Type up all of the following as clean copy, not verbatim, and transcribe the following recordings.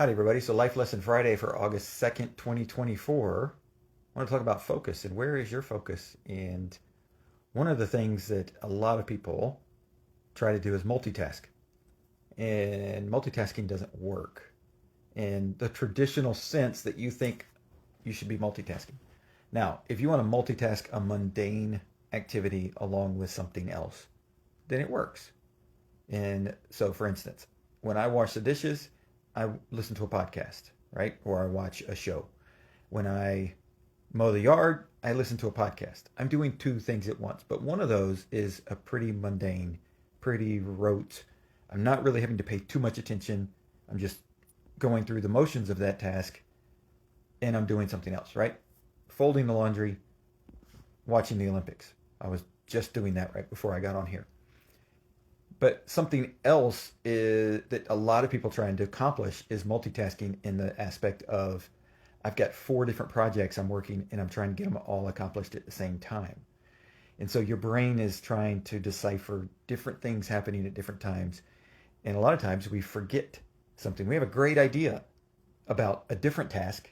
Howdy, everybody. So, Life Lesson Friday for August 2nd, 2024. I want to talk about focus and where is your focus? And one of the things that a lot of people try to do is multitask. And multitasking doesn't work in the traditional sense that you think you should be multitasking. Now, if you want to multitask a mundane activity along with something else, then it works. And so, for instance, when I wash the dishes, I listen to a podcast, right? Or I watch a show. When I mow the yard, I listen to a podcast. I'm doing two things at once, but one of those is a pretty mundane, pretty rote. I'm not really having to pay too much attention. I'm just going through the motions of that task and I'm doing something else, right? Folding the laundry, watching the Olympics. I was just doing that right before I got on here. But something else is that a lot of people trying to accomplish is multitasking in the aspect of I've got four different projects I'm working and I'm trying to get them all accomplished at the same time. And so your brain is trying to decipher different things happening at different times. And a lot of times we forget something. We have a great idea about a different task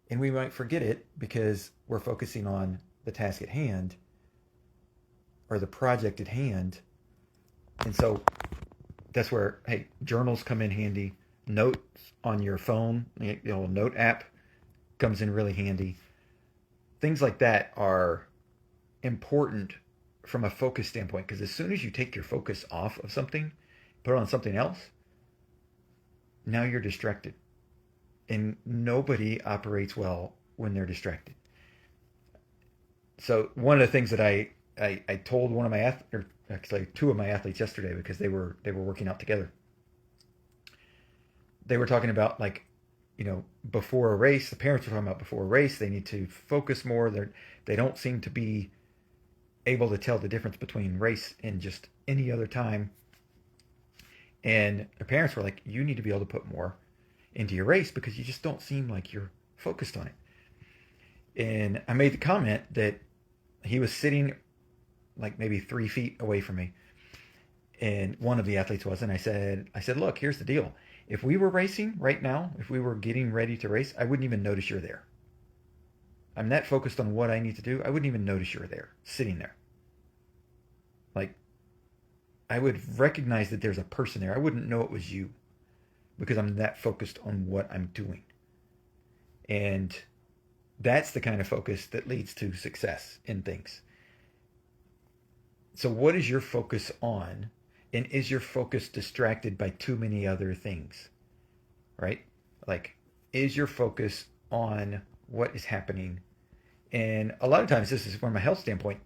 and we might forget it because we're focusing on the task at hand or the project at hand. And so that's where, hey, journals come in handy. Notes on your phone, note app comes in really handy. Things like that are important from a focus standpoint because as soon as you take your focus off of something, put it on something else, now you're distracted. And nobody operates well when they're distracted. So one of the things that I told one of my or actually two of my athletes yesterday because they were working out together. They were talking about before a race. The parents were talking about before a race they need to focus more. They don't seem to be able to tell the difference between race and just any other time. And their parents were like, you need to be able to put more into your race because you just don't seem like you're focused on it. And I made the comment that he was sitting like maybe 3 feet away from me. And one of the athletes was, and I said, look, here's the deal. If we were racing right now, if we were getting ready to race, I wouldn't even notice you're there. I'm that focused on what I need to do, I wouldn't even notice you're there, sitting there. Like, I would recognize that there's a person there. I wouldn't know it was you because I'm that focused on what I'm doing. And that's the kind of focus that leads to success in things. So what is your focus on? And is your focus distracted by too many other things? Right? Like, is your focus on what is happening? And a lot of times, this is from a health standpoint,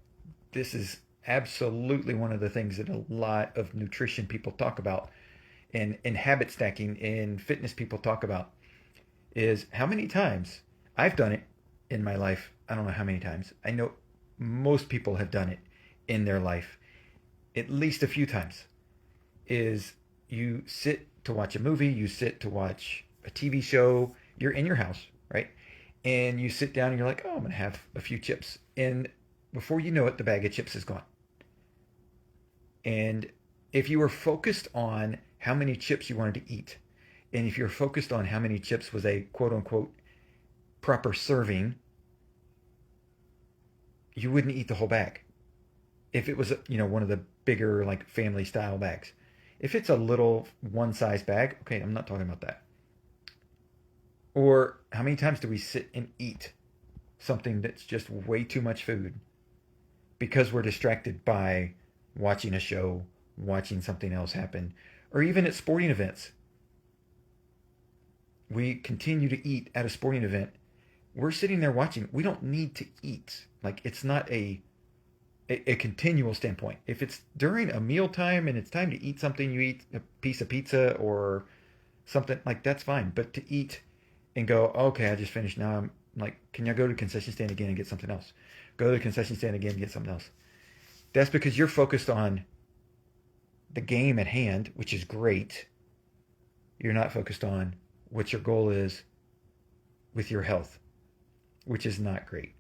this is absolutely one of the things that a lot of nutrition people talk about and habit stacking and fitness people talk about is how many times I've done it in my life. I don't know how many times. I know most people have done it in their life at least a few times. Is you sit to watch a movie, you sit to watch a TV show, you're in your house, right? And you sit down and you're like, oh, I'm going to have a few chips. And before you know it, the bag of chips is gone. And if you were focused on how many chips you wanted to eat, and if you're focused on how many chips was a quote unquote proper serving, you wouldn't eat the whole bag. If it was, one of the bigger like family style bags. If it's a little one size bag, okay, I'm not talking about that. Or how many times do we sit and eat something that's just way too much food because we're distracted by watching a show, watching something else happen, or even at sporting events. We continue to eat at a sporting event. We're sitting there watching. We don't need to eat. Like, it's not a continual standpoint. If it's during a meal time and it's time to eat something, you eat a piece of pizza or something, like, that's fine. But to eat and go, okay, I just finished. Now I'm like, can you go to the concession stand again and get something else? Go to the concession stand again and get something else. That's because you're focused on the game at hand, which is great. You're not focused on what your goal is with your health, which is not great.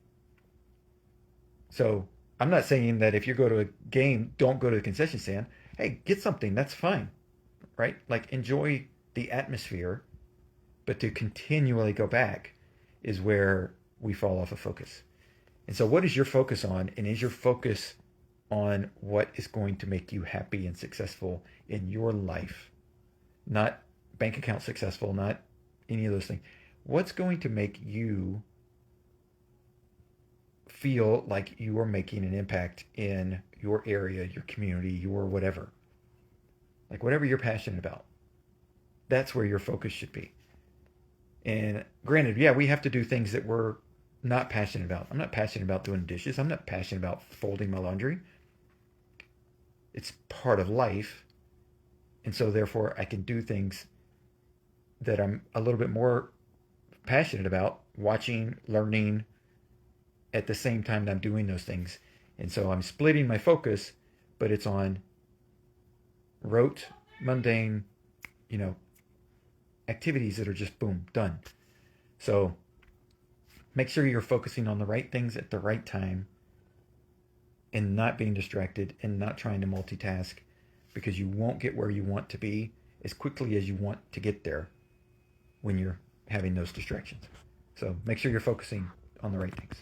So I'm not saying that if you go to a game, don't go to the concession stand. Hey, get something. That's fine, right? Like, enjoy the atmosphere but to continually go back is where we fall off of focus. And so, what is your focus on? And is your focus on what is going to make you happy and successful in your life? Not bank account successful, not any of those things. What's going to make you feel like you are making an impact in your area, your community, your whatever? Like whatever you're passionate about, that's where your focus should be. And granted, yeah, we have to do things that we're not passionate about. I'm not passionate about doing dishes. I'm not passionate about folding my laundry. It's part of life. And so therefore I can do things that I'm a little bit more passionate about, watching, learning at the same time that I'm doing those things. And so I'm splitting my focus, but it's on rote, mundane, you know, activities that are just boom, done. So make sure you're focusing on the right things at the right time and not being distracted and not trying to multitask, because you won't get where you want to be as quickly as you want to get there when you're having those distractions. So make sure you're focusing on the right things.